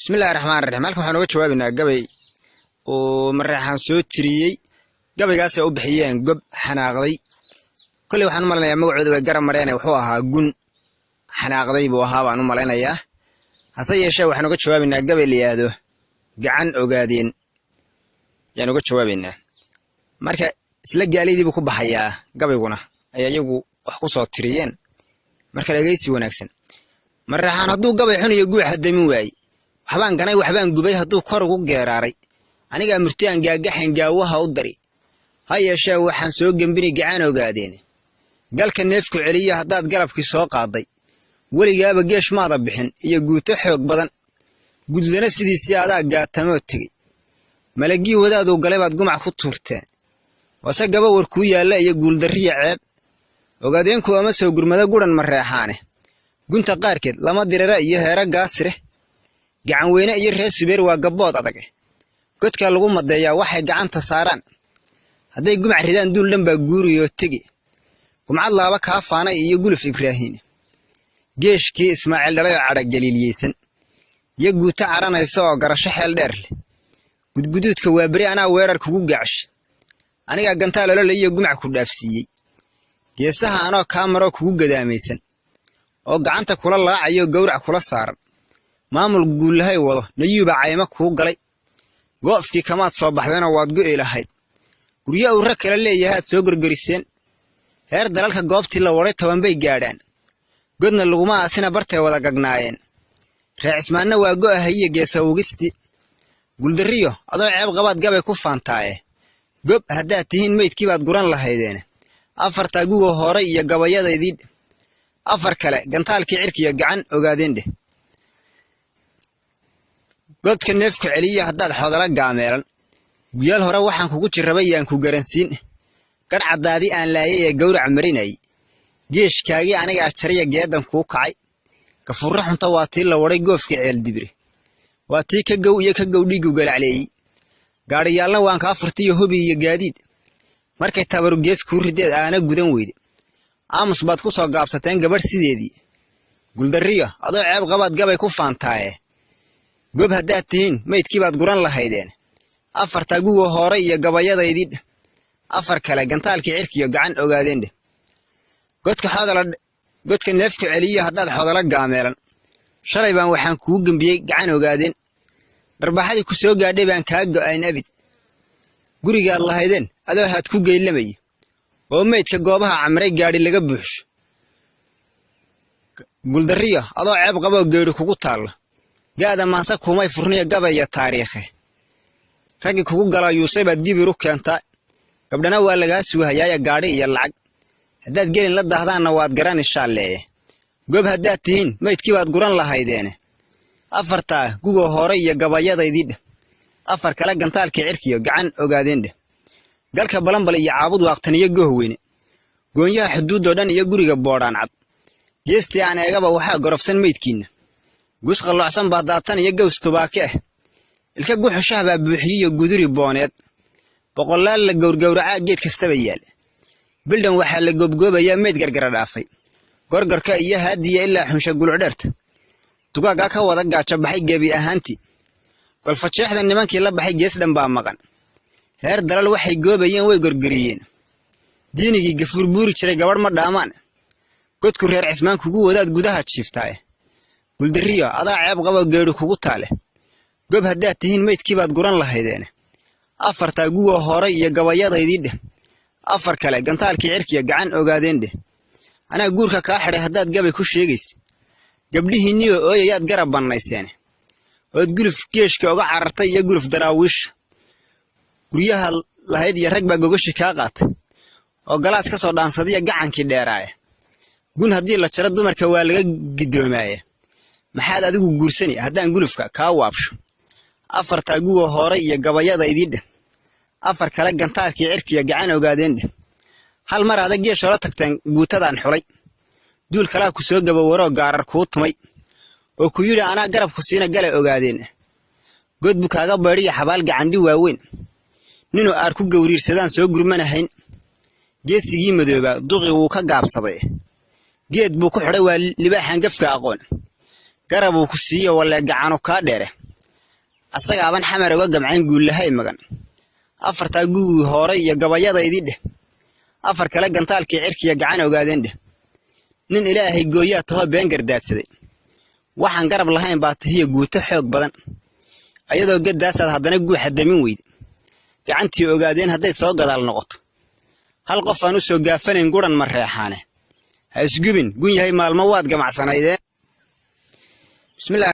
بسم الله الرحمن الرحيم halkan waxaan uga jawaabaynaa gabay oo marxaan soo tiriyay gabaygaas oo u bixiyeen gob xanaaqday kulli waxaan u maleynayaa magacooda way garan mareen wuxuu ahaa gun xanaaqday buu ahaa baan u maleynayaa hase yeeshee waxaan uga jawaabaynaa gabay liyaado gacan ogaadeen yaan uga jawaabaynaa marka isla gaalidii buu ku baxayaa gabayguna ay ayagu wax ku soo tiriyeen marka dhageysi wanaagsan marxaan hadduu gabay xun iyo guuxa damin waayay waxbaan ganay waxbaan gubay hadduu kor ugu geeraaray aniga murtiyaan gaagaxan gaawaha u dari ha yeeshee waxaan soo gambini gacan ogaadeen galka neefku celiya haddaad galabkii soo qaaday weligaaba geesh maada bixin iyo guuto xoog badan gudlana sidiisii adaa gaatamoo tegey malagii wadaadu galay baad gumac ku tuurteen wase gaba war kuu yaalla iyo guuldariya ceeb ogaadeenku ama soo gurmada guran mareexaane gunta qaarkeed lama dirara iyo heera gaasire gacan weyne iyo reer Subeer waa gabood adag godka lagu madeeyaa waxay gacanta saaraan haday gumac ridaan duul dhanba guuriyo tagi gumcad laaba ka faanay iyo guluf Ibraahiim geeshkii Ismaaciil dhalay cara galiliyeysan iyo guuta caranayso oo garasho xeel dheer leh gudguduudka waa bari ana weerar kugu gaash aniga gantaal la iyo gumac ku dhaafsiiyay geesaha anoo kaamaro kugu gadaamaysan oo gacanta kula laacayo gowrac kula saaran maamul guulahay wado nayuuba cayma ku galay goofkii kamaad soo baxdana waad go'ay lahayd guriga uu rakala leeyahay soo gurguriseen heer dalalka goobtii la waray 10 bay gaadhaan godna laguma aasina bartay wada gagnaayeen Raismaanna waa go'ahay iyo geesa ugisti guldariyo adoo ceeb qabaad gabay ku faantaaye gob haddaad tihiin meydkii baad guran lahaydeen afarta gugo hore iyo gabayadaydii afar kale gantaalkii cirkiga gacan ogaadeen godka neefku celiya haddaad xoodala gaameelan guyal hore waxaan kugu jirrabay yaan ku garansiin qad cadaadi aan laayay ee gowrac marinay geeshkaagii aniga ajariya geedan ku kacay ka furra xunta waa tii la waray goofka ceel dibre waa tii ka gow iyo ka gowdhigu galacleeyay gaariyaalna waan ka furtiyo hubi iyo gaadiid markay tabaru gees ku rideed aana gudan weyde aamus baad ku soo gaabsateen gabadh sideedii guldariyo adoo ceeb qabaad gabay ku faantaaye gob haddaad tihiin meydkii baad guran lahaydeen afarta gugo hore iyo gabayadaydii afar kale gantaalkii cirkiyo gacan ogaadeen godka neefku celiya haddaad xoodala gaameelan shalay baan waxaan kugu gambiyey gacan ogaadeen darbaxadii ku soo gaadhay baan kaa go'ayn abid gurigaad lahaydeen adoo had ku geylamay oo meydka goobaha camray gaadhi laga buuxsho guldariyo adoo ceeb qabo geeru kugu taalo gaada maansa kumay furniya gabaya taariikhe ragi kugu gala yuusay baad dibiru keenta gabdhana waa laga suuhayaa gaadhi iyo lacag haddaad gelin la dahdaana waad garan insha Allah gob haddaad tihiin meydkii baad guran lahaydeen afarta gugo hore iyo gabayadaydii afar kale gantaalkii cirkiyo gacan ogaadeen galka balanbal iyo caabud waqtaniyo gohweyne goonyaha xuduudoo dhan iyo guriga boodaan cad geestii aan eegaba waxa gorofsan meydkiina gus qalloocsan baa daadsan iyo gaws tubaake ilka guxushaha baa buuxiyo guduri booneed boqolaal la gowrgowraca geed kastaba yaal bildan waxa la gobgobaya meed gargara dhaafay gorgorka iyo haadiya ilaa xunsha gulcudheerta tugaaga ka wada gaajo baxay gebi ahaantii golfajeexda nimankii la baxay gees dhan baa maqan heer dalal waxay goobayeen way gorgoriyeen diinigii gafuur buuri jiray gabadh ma dhaamaan godku reer cismaan kugu wadaad gudaha jiiftay guldariyo adaa ceeb qabo geeru kugu taale gob haddaad tihiin meydkii baad guran lahaydeen afarta gugo hore iyo gabayadaydii afar kale gantaalkii cirkiga gacan ogaadeen ana guurka ka xidhay haddaad gabay ku sheegays gabdhihiinniyo ooyayaad garab banayseen oo guluf geeshka uga carartay iyo guluf daraawiish guriyaha lahayd iyo rag baa gogoshi ka qaatay oo galaas ka soo dhaansaday gacankii dheeraay gun hadii la jaro dumarka waa laga gidoomaayay maxaad adigu guursani haddaan gulufka ka waabsho afarta gugo hore iyo gabayadaydii afar kale gantaalkii cirkiga gacan ogaadeen hal mar adag geesh hore tagteen guutadan xulay duul kala ku soo gaba waro gaarar ku tumay oo ku yiri ana garab ku siina gale ogaadeen god bu kaaga baariya xabaal gacandhi waaweyn ninu aar ku gowriirsadaan soo gurmanahayn geesigii madooba duqi uu ka gaabsaday geed buu ku xidhay waa libaaxan gafka aqoon garab uu ku siiyo wala gacano ka dheere asagaaban xamar uga gamcayn guulahay magan afartaa guugi hore iyo gabayadaydii dheh afar kale gantaalkii cirkiya gacan ogaadeen dheh nin ilaahay gooyaa taho been gardaadsaday waxaan garab lahayn baa tahiya guuto xoog badan ayadoo gadaasaad haddana guuxa damin weyde gacantii ogaadeen hadday soo gadaal noqoto hal qof aan u soo gaafanayn guran ma reexaane ha isgubin gun yahay maalmo waad gamacsanaydeen bismillah